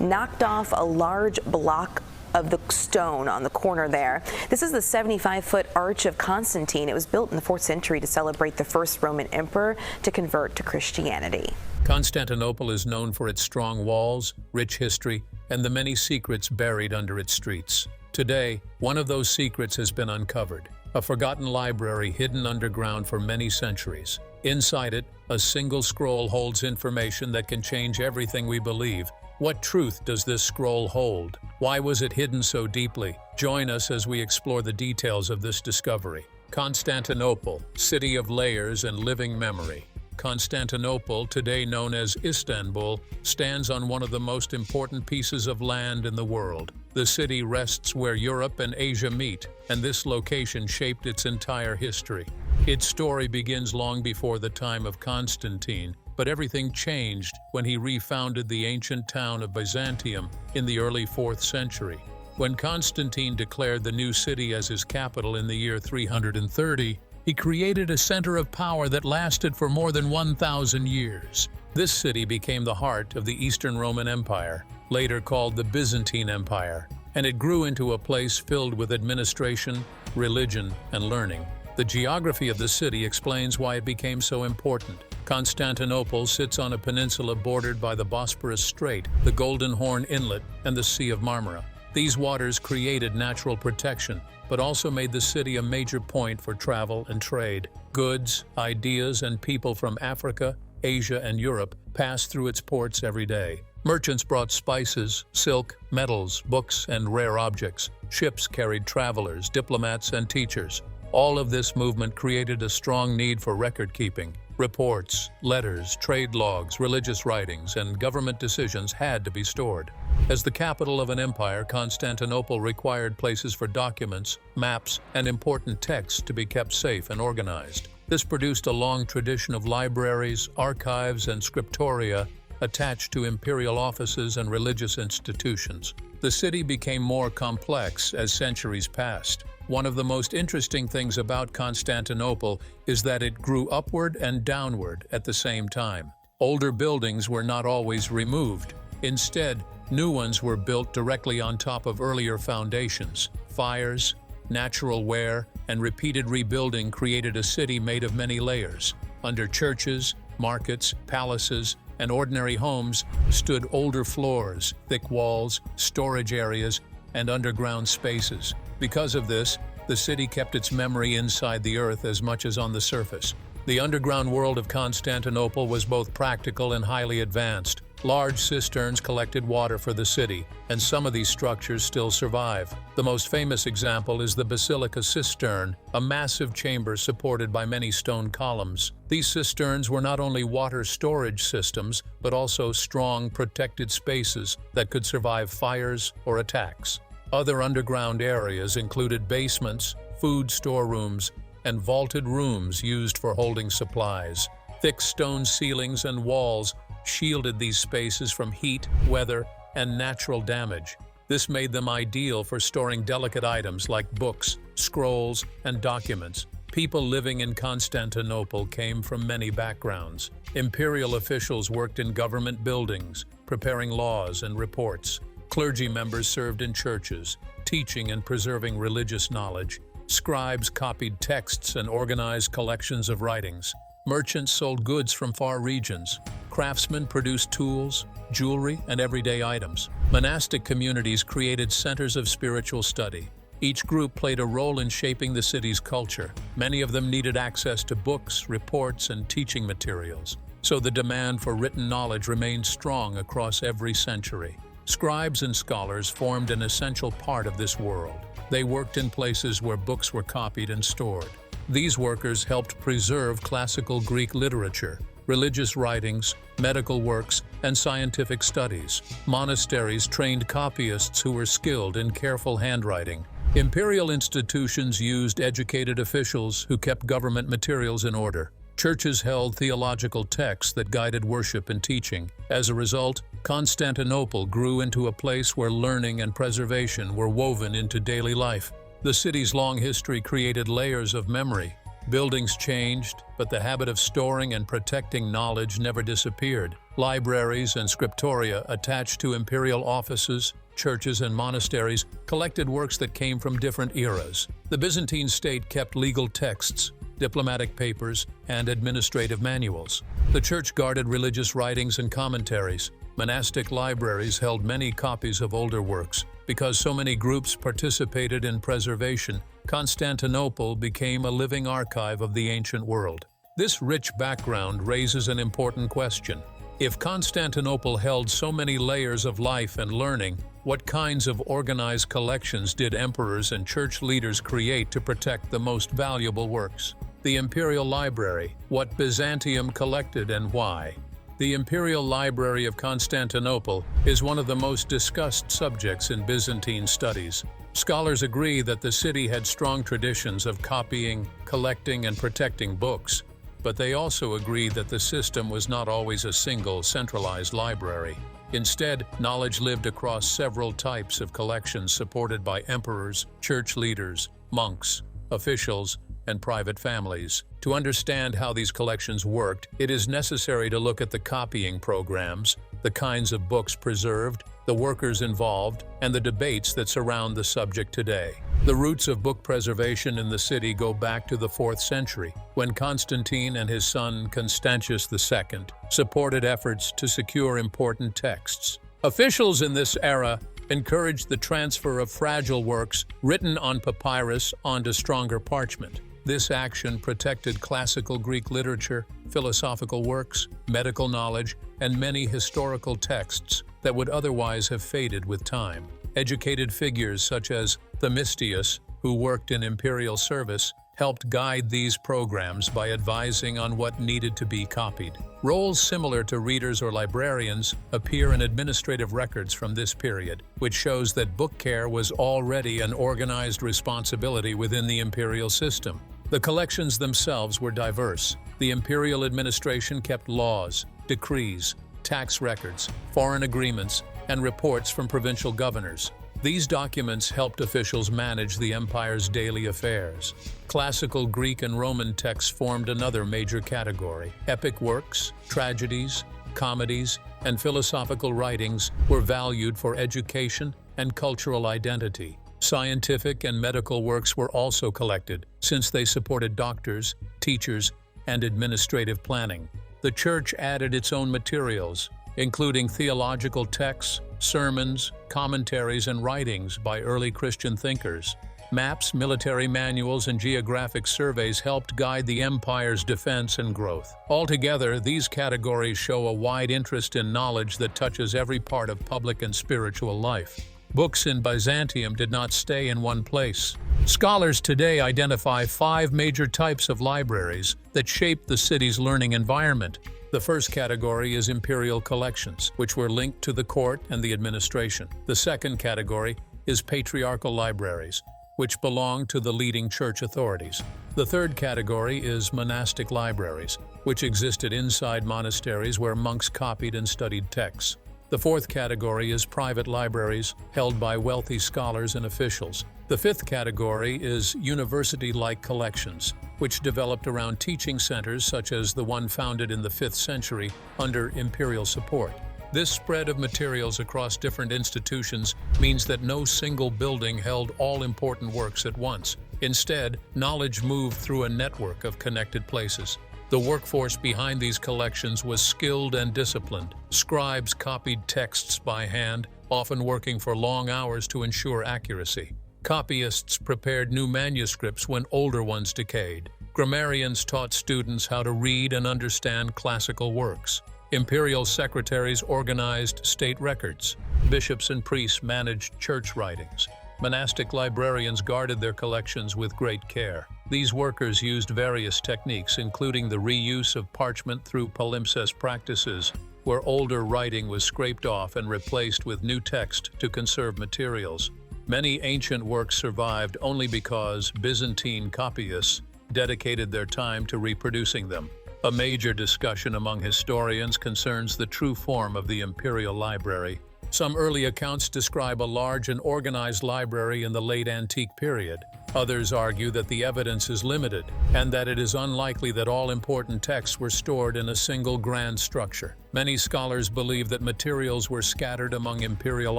knocked off a large block of the stone on the corner there. This is the 75-foot Arch of Constantine. It was built in the 4th century to celebrate the first Roman emperor to convert to Christianity. Constantinople is known for its strong walls, rich history, and the many secrets buried under its streets. Today, one of those secrets has been uncovered, a forgotten library hidden underground for many centuries. Inside it, a single scroll holds information that can change everything we believe. What truth does this scroll hold? Why was it hidden so deeply? Join us as we explore the details of this discovery. Constantinople, city of layers and living memory. Constantinople, today known as Istanbul, stands on one of the most important pieces of land in the world. The city rests where Europe and Asia meet, and this location shaped its entire history. Its story begins long before the time of Constantine, but everything changed when he refounded the ancient town of Byzantium in the early 4th century. When Constantine declared the new city as his capital in the year 330, he created a center of power that lasted for more than 1,000 years. This city became the heart of the Eastern Roman Empire, later called the Byzantine Empire, and it grew into a place filled with administration, religion, and learning. The geography of the city explains why it became so important. Constantinople sits on a peninsula bordered by the Bosporus Strait, the Golden Horn Inlet, and the Sea of Marmara. These waters created natural protection, but also made the city a major point for travel and trade. Goods, ideas, and people from Africa, Asia, and Europe passed through its ports every day. Merchants brought spices, silk, metals, books, and rare objects. Ships carried travelers, diplomats, and teachers. All of this movement created a strong need for record-keeping. Reports, letters, trade logs, religious writings, and government decisions had to be stored. As the capital of an empire, Constantinople required places for documents, maps, and important texts to be kept safe and organized. This produced a long tradition of libraries, archives, and scriptoria attached to imperial offices and religious institutions. The city became more complex as centuries passed. One of the most interesting things about Constantinople is that it grew upward and downward at the same time. Older buildings were not always removed. Instead, new ones were built directly on top of earlier foundations. Fires, natural wear, and repeated rebuilding created a city made of many layers. Under churches, markets, palaces, and ordinary homes stood older floors, thick walls, storage areas, and underground spaces. Because of this, the city kept its memory inside the earth as much as on the surface. The underground world of Constantinople was both practical and highly advanced. Large cisterns collected water for the city, and some of these structures still survive. The most famous example is the Basilica Cistern, a massive chamber supported by many stone columns. These cisterns were not only water storage systems, but also strong, protected spaces that could survive fires or attacks. Other underground areas included basements, food storerooms, and vaulted rooms used for holding supplies. Thick stone ceilings and walls shielded these spaces from heat, weather, and natural damage. This made them ideal for storing delicate items like books, scrolls, and documents. People living in Constantinople came from many backgrounds. Imperial officials worked in government buildings, preparing laws and reports. Clergy members served in churches, teaching and preserving religious knowledge. Scribes copied texts and organized collections of writings. Merchants sold goods from far regions. Craftsmen produced tools, jewelry, and everyday items. Monastic communities created centers of spiritual study. Each group played a role in shaping the city's culture. Many of them needed access to books, reports, and teaching materials. So the demand for written knowledge remained strong across every century. Scribes and scholars formed an essential part of this world. They worked in places where books were copied and stored. These workers helped preserve classical Greek literature, religious writings, medical works, and scientific studies. Monasteries trained copyists who were skilled in careful handwriting. Imperial institutions used educated officials who kept government materials in order. Churches held theological texts that guided worship and teaching. As a result, Constantinople grew into a place where learning and preservation were woven into daily life. The city's long history created layers of memory. Buildings changed, but the habit of storing and protecting knowledge never disappeared. Libraries and scriptoria attached to imperial offices, churches, and monasteries collected works that came from different eras. The Byzantine state kept legal texts, diplomatic papers, and administrative manuals. The church guarded religious writings and commentaries. Monastic libraries held many copies of older works. Because so many groups participated in preservation, Constantinople became a living archive of the ancient world. This rich background raises an important question. If Constantinople held so many layers of life and learning, what kinds of organized collections did emperors and church leaders create to protect the most valuable works? The Imperial Library. What Byzantium collected and why? The Imperial Library of Constantinople is one of the most discussed subjects in Byzantine studies. Scholars agree that the city had strong traditions of copying, collecting, and protecting books, but they also agree that the system was not always a single, centralized library. Instead, knowledge lived across several types of collections supported by emperors, church leaders, monks, officials, and private families. To understand how these collections worked, it is necessary to look at the copying programs, the kinds of books preserved, the workers involved, and the debates that surround the subject today. The roots of book preservation in the city go back to the 4th century, when Constantine and his son Constantius II supported efforts to secure important texts. Officials in this era encouraged the transfer of fragile works written on papyrus onto stronger parchment. This action protected classical Greek literature, philosophical works, medical knowledge, and many historical texts that would otherwise have faded with time. Educated figures such as Themistius, who worked in imperial service, helped guide these programs by advising on what needed to be copied. Roles similar to readers or librarians appear in administrative records from this period, which shows that book care was already an organized responsibility within the imperial system. The collections themselves were diverse. The imperial administration kept laws, decrees, tax records, foreign agreements, and reports from provincial governors. These documents helped officials manage the empire's daily affairs. Classical Greek and Roman texts formed another major category. Epic works, tragedies, comedies, and philosophical writings were valued for education and cultural identity. Scientific and medical works were also collected, since they supported doctors, teachers, and administrative planning. The church added its own materials, including theological texts, sermons, commentaries, and writings by early Christian thinkers. Maps, military manuals, and geographic surveys helped guide the empire's defense and growth. Altogether, these categories show a wide interest in knowledge that touches every part of public and spiritual life. Books in Byzantium did not stay in one place. Scholars today identify 5 major types of libraries that shaped the city's learning environment. The first category is imperial collections, which were linked to the court and the administration. The second category is patriarchal libraries, which belong to the leading church authorities. The third category is monastic libraries, which existed inside monasteries where monks copied and studied texts. The fourth category is private libraries, held by wealthy scholars and officials. The fifth category is university-like collections, which developed around teaching centers such as the one founded in the 5th century under imperial support. This spread of materials across different institutions means that no single building held all important works at once. Instead, knowledge moved through a network of connected places. The workforce behind these collections was skilled and disciplined. Scribes copied texts by hand, often working for long hours to ensure accuracy. Copyists prepared new manuscripts when older ones decayed. Grammarians taught students how to read and understand classical works. Imperial secretaries organized state records. Bishops and priests managed church writings. Monastic librarians guarded their collections with great care. These workers used various techniques, including the reuse of parchment through palimpsest practices, where older writing was scraped off and replaced with new text to conserve materials. Many ancient works survived only because Byzantine copyists dedicated their time to reproducing them. A major discussion among historians concerns the true form of the imperial library. Some early accounts describe a large and organized library in the late antique period. Others argue that the evidence is limited and that it is unlikely that all important texts were stored in a single grand structure. Many scholars believe that materials were scattered among imperial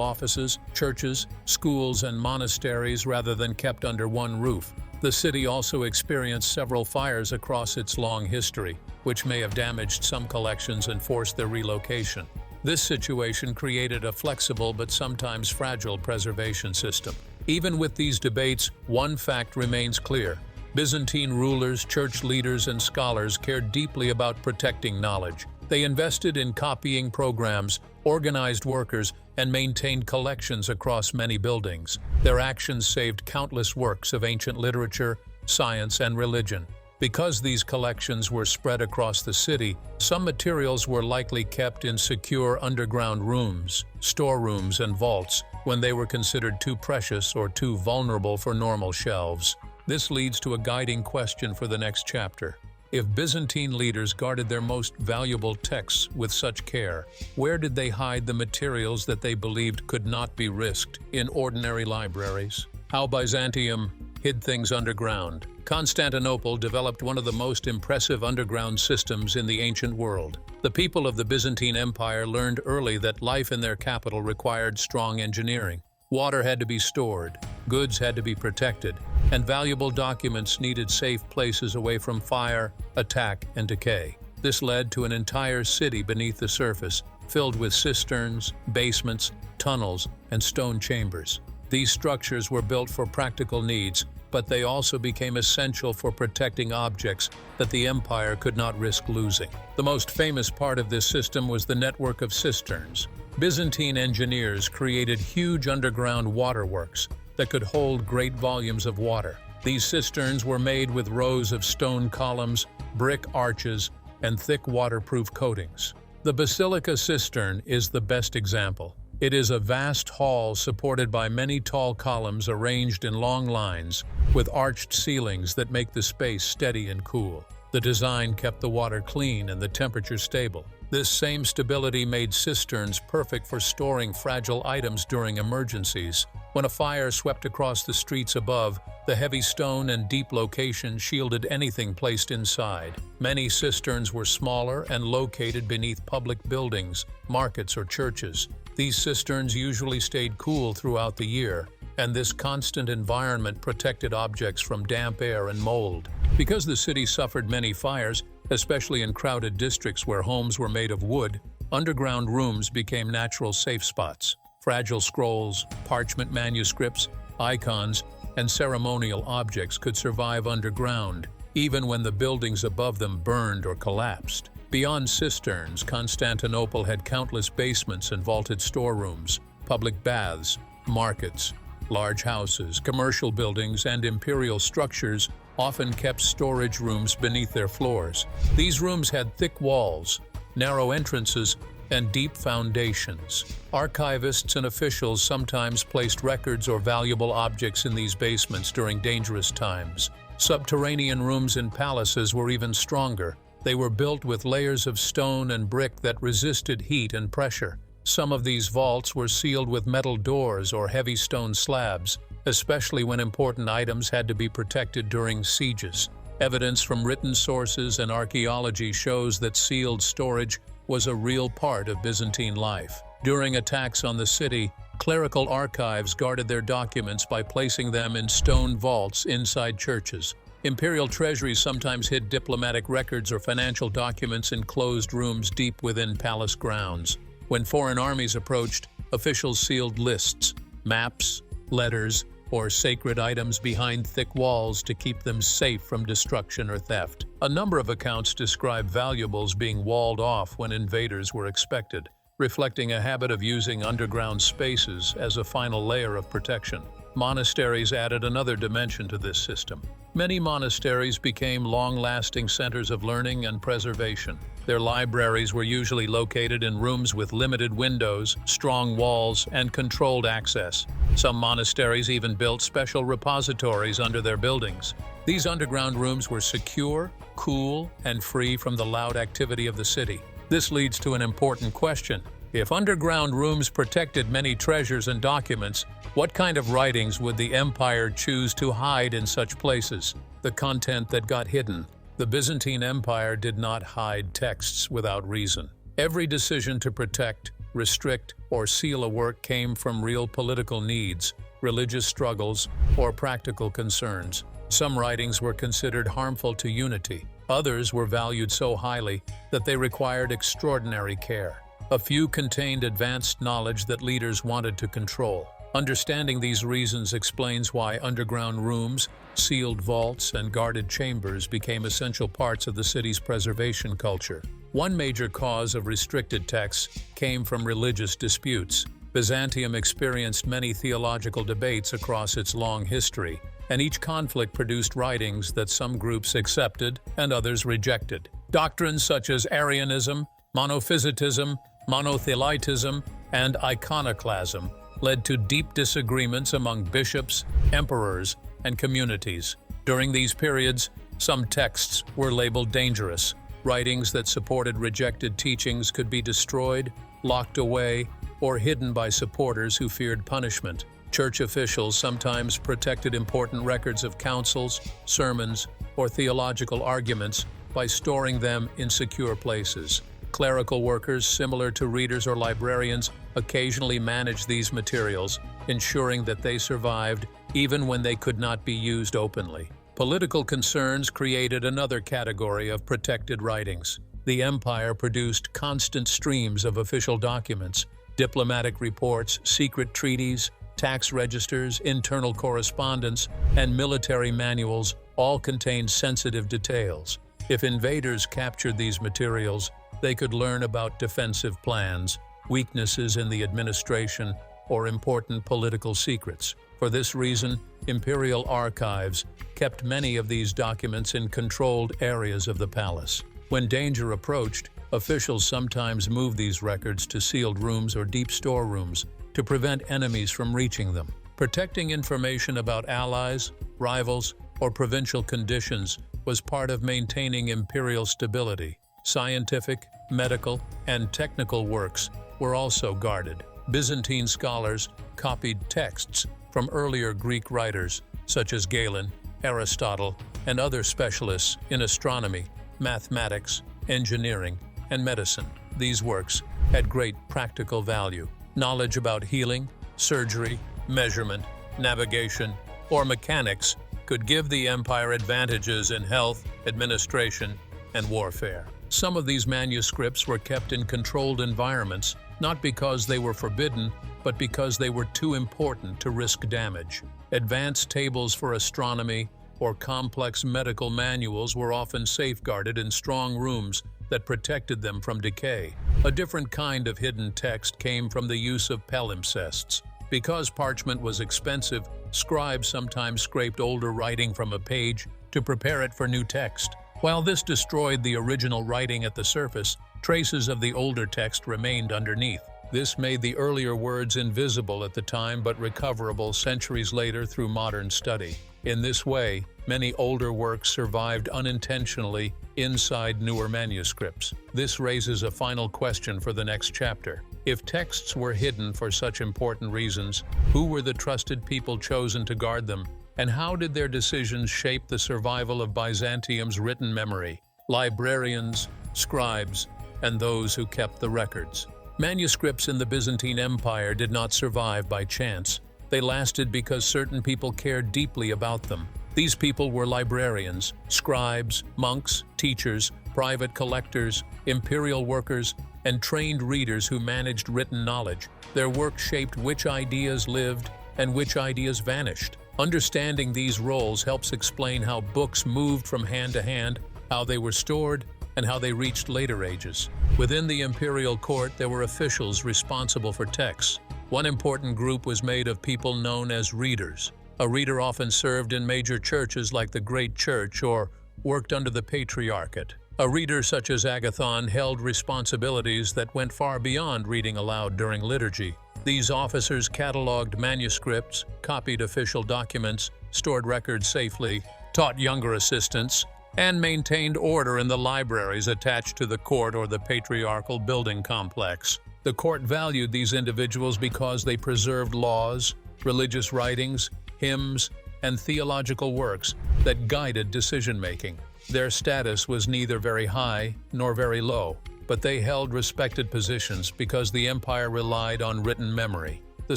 offices, churches, schools, and monasteries rather than kept under one roof. The city also experienced several fires across its long history, which may have damaged some collections and forced their relocation. This situation created a flexible but sometimes fragile preservation system. Even with these debates, one fact remains clear. Byzantine rulers, church leaders, and scholars cared deeply about protecting knowledge. They invested in copying programs, organized workers, and maintained collections across many buildings. Their actions saved countless works of ancient literature, science, and religion. Because these collections were spread across the city, some materials were likely kept in secure underground rooms, storerooms, and vaults when they were considered too precious or too vulnerable for normal shelves. This leads to a guiding question for the next chapter. If Byzantine leaders guarded their most valuable texts with such care, where did they hide the materials that they believed could not be risked in ordinary libraries? How Byzantium hid things underground. Constantinople developed one of the most impressive underground systems in the ancient world. The people of the Byzantine Empire learned early that life in their capital required strong engineering. Water had to be stored, goods had to be protected, and valuable documents needed safe places away from fire, attack, and decay. This led to an entire city beneath the surface, filled with cisterns, basements, tunnels, and stone chambers. These structures were built for practical needs, but they also became essential for protecting objects that the empire could not risk losing. The most famous part of this system was the network of cisterns. Byzantine engineers created huge underground waterworks that could hold great volumes of water. These cisterns were made with rows of stone columns, brick arches, and thick waterproof coatings. The Basilica cistern is the best example. It is a vast hall supported by many tall columns arranged in long lines, with arched ceilings that make the space steady and cool. The design kept the water clean and the temperature stable. This same stability made cisterns perfect for storing fragile items during emergencies. When a fire swept across the streets above, the heavy stone and deep location shielded anything placed inside. Many cisterns were smaller and located beneath public buildings, markets, or churches. These cisterns usually stayed cool throughout the year, and this constant environment protected objects from damp air and mold. Because the city suffered many fires, especially in crowded districts where homes were made of wood, underground rooms became natural safe spots. Fragile scrolls, parchment manuscripts, icons, and ceremonial objects could survive underground, even when the buildings above them burned or collapsed. Beyond cisterns, Constantinople had countless basements and vaulted storerooms, public baths, markets, large houses, commercial buildings, and imperial structures often kept storage rooms beneath their floors. These rooms had thick walls, narrow entrances, and deep foundations. Archivists and officials sometimes placed records or valuable objects in these basements during dangerous times. Subterranean rooms in palaces were even stronger. They were built with layers of stone and brick that resisted heat and pressure. Some of these vaults were sealed with metal doors or heavy stone slabs, especially when important items had to be protected during sieges. Evidence from written sources and archaeology shows that sealed storage was a real part of Byzantine life. During attacks on the city, clerical archives guarded their documents by placing them in stone vaults inside churches. Imperial treasuries sometimes hid diplomatic records or financial documents in closed rooms deep within palace grounds. When foreign armies approached, officials sealed lists, maps, letters, or sacred items behind thick walls to keep them safe from destruction or theft. A number of accounts describe valuables being walled off when invaders were expected, reflecting a habit of using underground spaces as a final layer of protection. Monasteries added another dimension to this system. Many monasteries became long-lasting centers of learning and preservation. Their libraries were usually located in rooms with limited windows, strong walls, and controlled access. Some monasteries even built special repositories under their buildings. These underground rooms were secure, cool, and free from the loud activity of the city. This leads to an important question. If underground rooms protected many treasures and documents, what kind of writings would the empire choose to hide in such places? The content that got hidden. The Byzantine Empire did not hide texts without reason. Every decision to protect, restrict, or seal a work came from real political needs, religious struggles, or practical concerns. Some writings were considered harmful to unity. Others were valued so highly that they required extraordinary care. A few contained advanced knowledge that leaders wanted to control. Understanding these reasons explains why underground rooms, sealed vaults, and guarded chambers became essential parts of the city's preservation culture. One major cause of restricted texts came from religious disputes. Byzantium experienced many theological debates across its long history, and each conflict produced writings that some groups accepted and others rejected. Doctrines such as Arianism, monophysitism, monothelitism, and iconoclasm led to deep disagreements among bishops, emperors, and communities. During these periods, some texts were labeled dangerous. Writings that supported rejected teachings could be destroyed, locked away, or hidden by supporters who feared punishment. Church officials sometimes protected important records of councils, sermons, or theological arguments by storing them in secure places. Clerical workers, similar to readers or librarians, occasionally managed these materials, ensuring that they survived even when they could not be used openly. Political concerns created another category of protected writings. The empire produced constant streams of official documents, diplomatic reports, secret treaties, tax registers, internal correspondence, and military manuals all contained sensitive details. If invaders captured these materials, they could learn about defensive plans, weaknesses in the administration, or important political secrets. For this reason, imperial archives kept many of these documents in controlled areas of the palace. When danger approached, officials sometimes moved these records to sealed rooms or deep storerooms to prevent enemies from reaching them. Protecting information about allies, rivals, or provincial conditions was part of maintaining imperial stability. Scientific, medical, and technical works were also guarded. Byzantine scholars copied texts from earlier Greek writers such as Galen, Aristotle, and other specialists in astronomy, mathematics, engineering, and medicine. These works had great practical value. Knowledge about healing, surgery, measurement, navigation, or mechanics could give the empire advantages in health, administration, and warfare. Some of these manuscripts were kept in controlled environments, not because they were forbidden, but because they were too important to risk damage. Advanced tables for astronomy or complex medical manuals were often safeguarded in strong rooms that protected them from decay. A different kind of hidden text came from the use of palimpsests. Because parchment was expensive, scribes sometimes scraped older writing from a page to prepare it for new text. While this destroyed the original writing at the surface, traces of the older text remained underneath. This made the earlier words invisible at the time but recoverable centuries later through modern study. In this way, many older works survived unintentionally inside newer manuscripts. This raises a final question for the next chapter. If texts were hidden for such important reasons, who were the trusted people chosen to guard them? And how did their decisions shape the survival of Byzantium's written memory? Librarians, scribes, and those who kept the records. Manuscripts in the Byzantine Empire did not survive by chance. They lasted because certain people cared deeply about them. These people were librarians, scribes, monks, teachers, private collectors, imperial workers, and trained readers who managed written knowledge. Their work shaped which ideas lived and which ideas vanished. Understanding these roles helps explain how books moved from hand to hand, how they were stored, and how they reached later ages. Within the imperial court, there were officials responsible for texts. One important group was made of people known as readers. A reader often served in major churches like the Great Church or worked under the Patriarchate. A reader such as Agathon held responsibilities that went far beyond reading aloud during liturgy. These officers cataloged manuscripts, copied official documents, stored records safely, taught younger assistants, and maintained order in the libraries attached to the court or the patriarchal building complex. The court valued these individuals because they preserved laws, religious writings, hymns, and theological works that guided decision-making. Their status was neither very high nor very low, but they held respected positions because the empire relied on written memory. The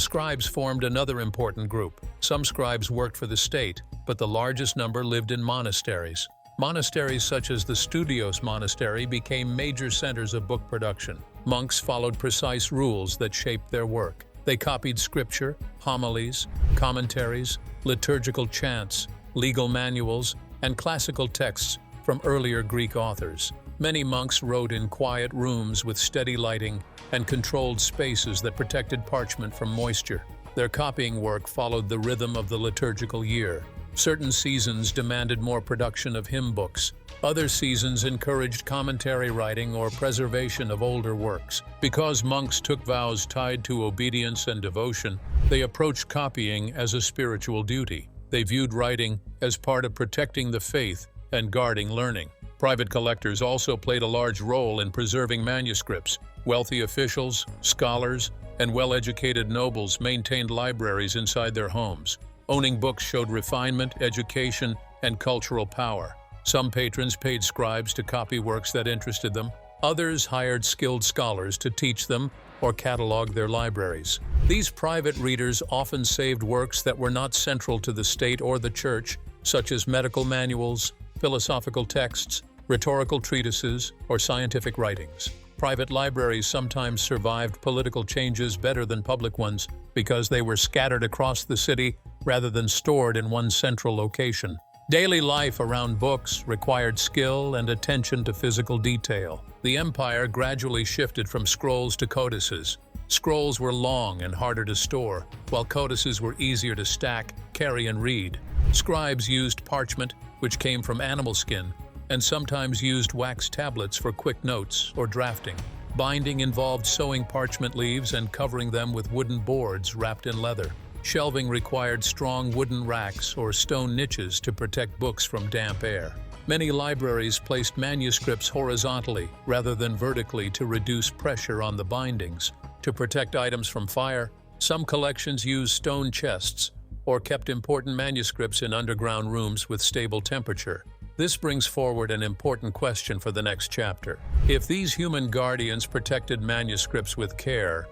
scribes formed another important group. Some scribes worked for the state, but the largest number lived in monasteries. Monasteries such as the Studios Monastery became major centers of book production. Monks followed precise rules that shaped their work. They copied scripture, homilies, commentaries, liturgical chants, legal manuals, and classical texts from earlier Greek authors. Many monks wrote in quiet rooms with steady lighting and controlled spaces that protected parchment from moisture. Their copying work followed the rhythm of the liturgical year. Certain seasons demanded more production of hymn books. Other seasons encouraged commentary writing or preservation of older works. Because monks took vows tied to obedience and devotion, they approached copying as a spiritual duty. They viewed writing as part of protecting the faith and guarding learning. Private collectors also played a large role in preserving manuscripts. Wealthy officials, scholars, and well-educated nobles maintained libraries inside their homes. Owning books showed refinement, education, and cultural power. Some patrons paid scribes to copy works that interested them. Others hired skilled scholars to teach them or catalog their libraries. These private readers often saved works that were not central to the state or the church, such as medical manuals, philosophical texts, rhetorical treatises, or scientific writings. Private libraries sometimes survived political changes better than public ones because they were scattered across the city rather than stored in one central location. Daily life around books required skill and attention to physical detail. The empire gradually shifted from scrolls to codices. Scrolls were long and harder to store, while codices were easier to stack, carry, and read. Scribes used parchment, which came from animal skin, and sometimes used wax tablets for quick notes or drafting. Binding involved sewing parchment leaves and covering them with wooden boards wrapped in leather. Shelving required strong wooden racks or stone niches to protect books from damp air. Many libraries placed manuscripts horizontally rather than vertically to reduce pressure on the bindings. To protect items from fire, some collections used stone chests or kept important manuscripts in underground rooms with stable temperature. This brings forward an important question for the next chapter. If these human guardians protected manuscripts with care,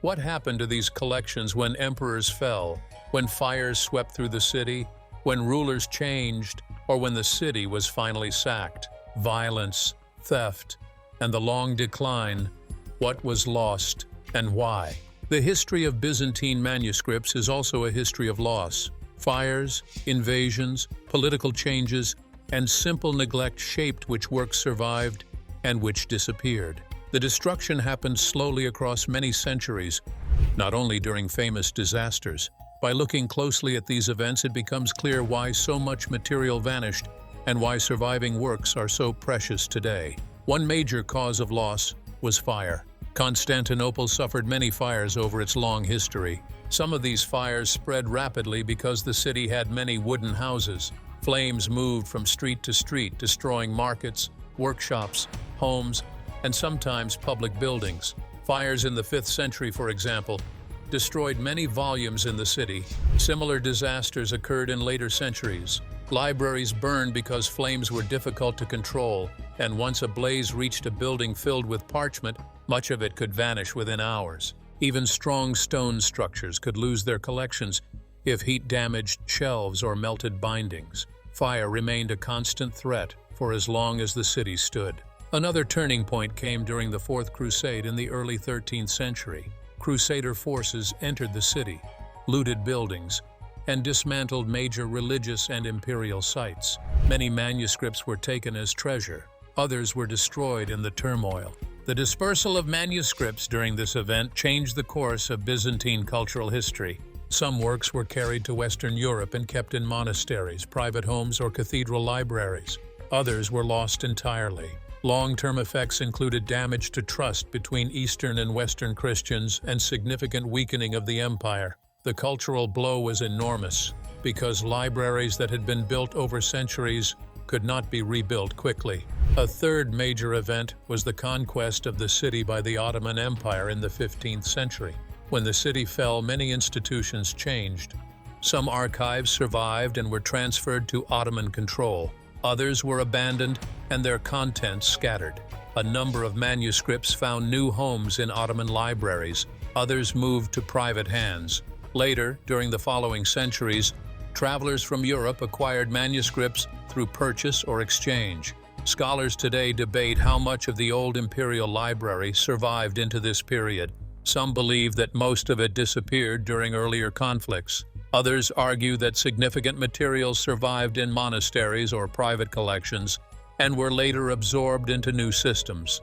what happened to these collections when emperors fell, when fires swept through the city, when rulers changed, or when the city was finally sacked? Violence, theft, and the long decline. What was lost and why? The history of Byzantine manuscripts is also a history of loss. Fires, invasions, political changes, and simple neglect shaped which works survived and which disappeared. The destruction happened slowly across many centuries, not only during famous disasters. By looking closely at these events, it becomes clear why so much material vanished and why surviving works are so precious today. One major cause of loss was fire. Constantinople suffered many fires over its long history. Some of these fires spread rapidly because the city had many wooden houses. Flames moved from street to street, destroying markets, workshops, homes, and sometimes public buildings. Fires in the 5th century, for example, destroyed many volumes in the city. Similar disasters occurred in later centuries. Libraries burned because flames were difficult to control, and once a blaze reached a building filled with parchment, much of it could vanish within hours. Even strong stone structures could lose their collections if heat damaged shelves or melted bindings. Fire remained a constant threat for as long as the city stood. Another turning point came during the Fourth Crusade in the early 13th century. Crusader forces entered the city, looted buildings, and dismantled major religious and imperial sites. Many manuscripts were taken as treasure. Others were destroyed in the turmoil. The dispersal of manuscripts during this event changed the course of Byzantine cultural history. Some works were carried to Western Europe and kept in monasteries, private homes, or cathedral libraries. Others were lost entirely. Long-term effects included damage to trust between Eastern and Western Christians and significant weakening of the empire. The cultural blow was enormous because libraries that had been built over centuries could not be rebuilt quickly. A third major event was the conquest of the city by the Ottoman Empire in the 15th century. When the city fell, many institutions changed. Some archives survived and were transferred to Ottoman control. Others were abandoned and their contents scattered. A number of manuscripts found new homes in Ottoman libraries. Others moved to private hands. Later, during the following centuries, travelers from Europe acquired manuscripts through purchase or exchange. Scholars today debate how much of the old imperial library survived into this period. Some believe that most of it disappeared during earlier conflicts. Others argue that significant materials survived in monasteries or private collections and were later absorbed into new systems.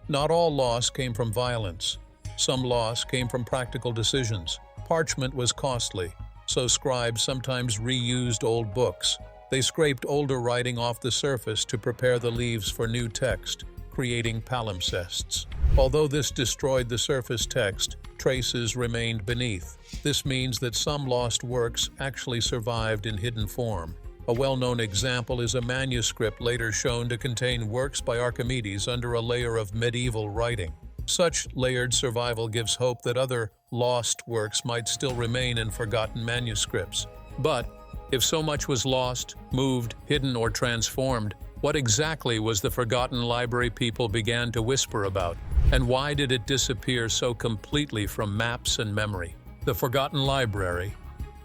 Not all loss came from violence. Some loss came from practical decisions. Parchment was costly, so scribes sometimes reused old books. They scraped older writing off the surface to prepare the leaves for new text, creating palimpsests. Although this destroyed the surface text, traces remained beneath. This means that some lost works actually survived in hidden form. A well-known example is a manuscript later shown to contain works by Archimedes under a layer of medieval writing. Such layered survival gives hope that other lost works might still remain in forgotten manuscripts. But if so much was lost, moved, hidden, or transformed, what exactly was the forgotten library people began to whisper about? And why did it disappear so completely from maps and memory? The forgotten library: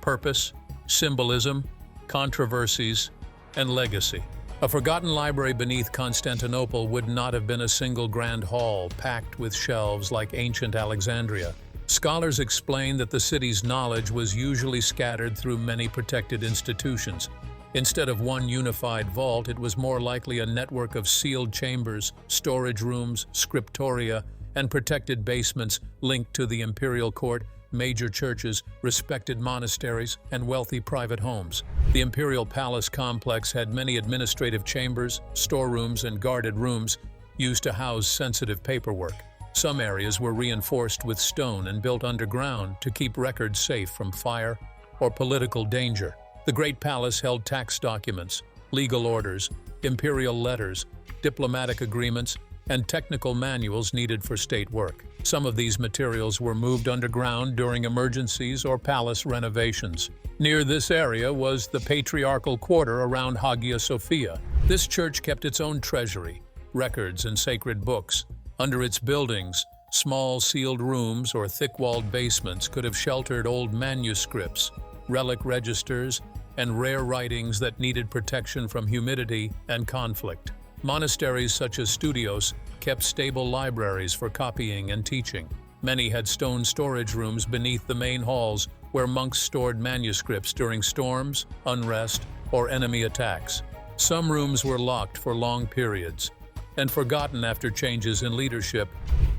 purpose, symbolism, controversies, and legacy. A forgotten library beneath Constantinople would not have been a single grand hall packed with shelves like ancient Alexandria. Scholars explain that the city's knowledge was usually scattered through many protected institutions. Instead of one unified vault, it was more likely a network of sealed chambers, storage rooms, scriptoria, and protected basements linked to the imperial court, major churches, respected monasteries, and wealthy private homes. The imperial palace complex had many administrative chambers, storerooms, and guarded rooms used to house sensitive paperwork. Some areas were reinforced with stone and built underground to keep records safe from fire or political danger. The Great Palace held tax documents, legal orders, imperial letters, diplomatic agreements, and technical manuals needed for state work. Some of these materials were moved underground during emergencies or palace renovations. Near this area was the patriarchal quarter around Hagia Sophia. This church kept its own treasury, records, and sacred books. Under its buildings, small sealed rooms or thick-walled basements could have sheltered old manuscripts, relic registers, and rare writings that needed protection from humidity and conflict. Monasteries such as studios kept stable libraries for copying and teaching. Many had stone storage rooms beneath the main halls where monks stored manuscripts during storms, unrest, or enemy attacks. Some rooms were locked for long periods and forgotten after changes in leadership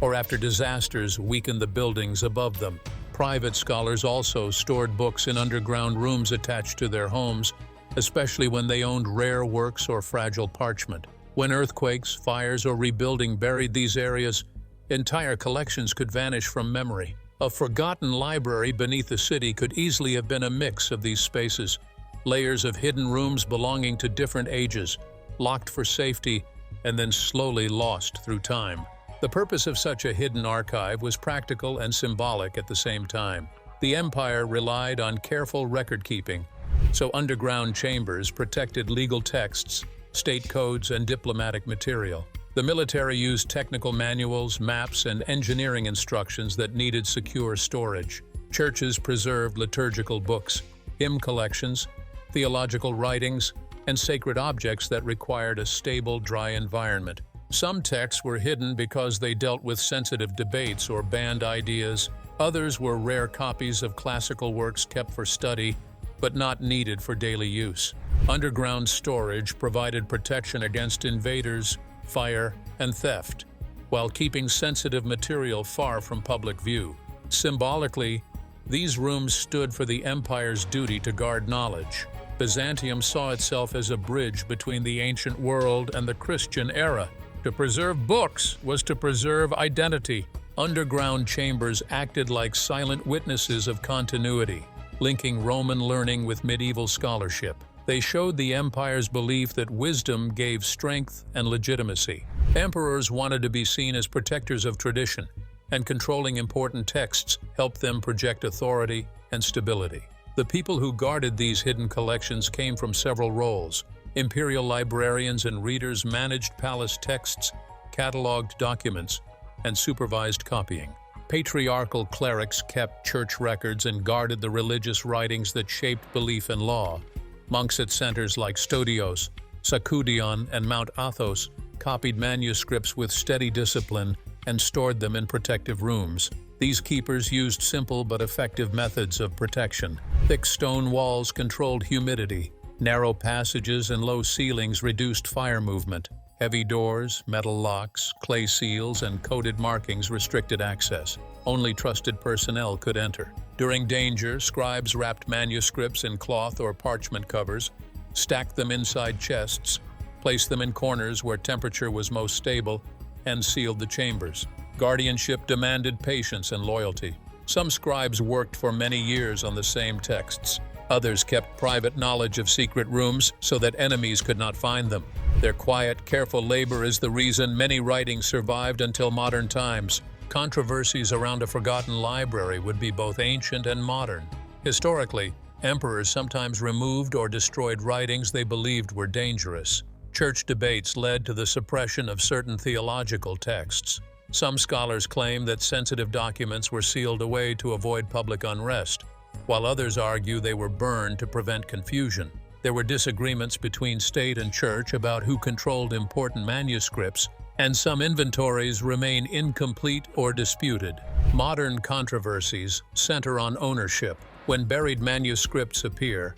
or after disasters weakened the buildings above them. Private scholars also stored books in underground rooms attached to their homes, especially when they owned rare works or fragile parchment. When earthquakes, fires, or rebuilding buried these areas, entire collections could vanish from memory. A forgotten library beneath the city could easily have been a mix of these spaces, layers of hidden rooms belonging to different ages, locked for safety, and then slowly lost through time. The purpose of such a hidden archive was practical and symbolic at the same time. The empire relied on careful record-keeping, so underground chambers protected legal texts, state codes, and diplomatic material. The military used technical manuals, maps, and engineering instructions that needed secure storage. Churches preserved liturgical books, hymn collections, theological writings, and sacred objects that required a stable, dry environment. Some texts were hidden because they dealt with sensitive debates or banned ideas. Others were rare copies of classical works kept for study, but not needed for daily use. Underground storage provided protection against invaders, fire, and theft, while keeping sensitive material far from public view. Symbolically, these rooms stood for the empire's duty to guard knowledge. Byzantium saw itself as a bridge between the ancient world and the Christian era. To preserve books was to preserve identity. Underground chambers acted like silent witnesses of continuity, linking Roman learning with medieval scholarship. They showed the empire's belief that wisdom gave strength and legitimacy. Emperors wanted to be seen as protectors of tradition, and controlling important texts helped them project authority and stability. The people who guarded these hidden collections came from several roles. Imperial librarians and readers managed palace texts, cataloged documents, and supervised copying. Patriarchal clerics kept church records and guarded the religious writings that shaped belief and law. Monks at centers like Stodios, Sakudion, and Mount Athos copied manuscripts with steady discipline and stored them in protective rooms. These keepers used simple but effective methods of protection. Thick stone walls controlled humidity. Narrow passages and low ceilings reduced fire movement. Heavy doors, metal locks, clay seals, and coded markings restricted access. Only trusted personnel could enter. During danger, scribes wrapped manuscripts in cloth or parchment covers, stacked them inside chests, placed them in corners where temperature was most stable, and sealed the chambers. Guardianship demanded patience and loyalty. Some scribes worked for many years on the same texts. Others kept private knowledge of secret rooms so that enemies could not find them. Their quiet, careful labor is the reason many writings survived until modern times. Controversies around a forgotten library would be both ancient and modern. Historically, emperors sometimes removed or destroyed writings they believed were dangerous. Church debates led to the suppression of certain theological texts. Some scholars claim that sensitive documents were sealed away to avoid public unrest, while others argue they were burned to prevent confusion. There were disagreements between state and church about who controlled important manuscripts, and some inventories remain incomplete or disputed. Modern controversies center on ownership. When buried manuscripts appear,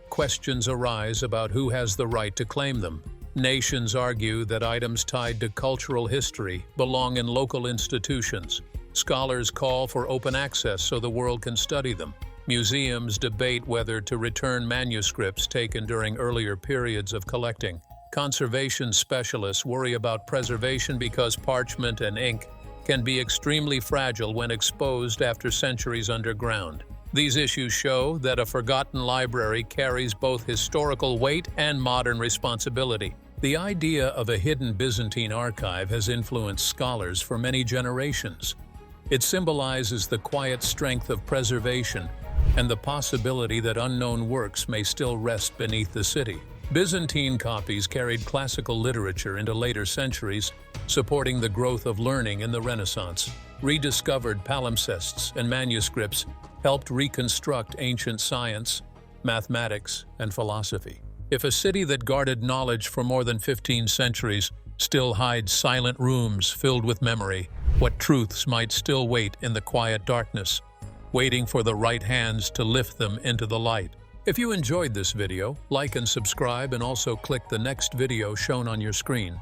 questions arise about who has the right to claim them. Nations argue that items tied to cultural history belong in local institutions. Scholars call for open access so the world can study them. Museums debate whether to return manuscripts taken during earlier periods of collecting. Conservation specialists worry about preservation because parchment and ink can be extremely fragile when exposed after centuries underground. These issues show that a forgotten library carries both historical weight and modern responsibility. The idea of a hidden Byzantine archive has influenced scholars for many generations. It symbolizes the quiet strength of preservation and the possibility that unknown works may still rest beneath the city. Byzantine copies carried classical literature into later centuries, supporting the growth of learning in the Renaissance. Rediscovered palimpsests and manuscripts helped reconstruct ancient science, mathematics, and philosophy. If a city that guarded knowledge for more than 15 centuries still hides silent rooms filled with memory, what truths might still wait in the quiet darkness, waiting for the right hands to lift them into the light? If you enjoyed this video, like and subscribe, and also click the next video shown on your screen.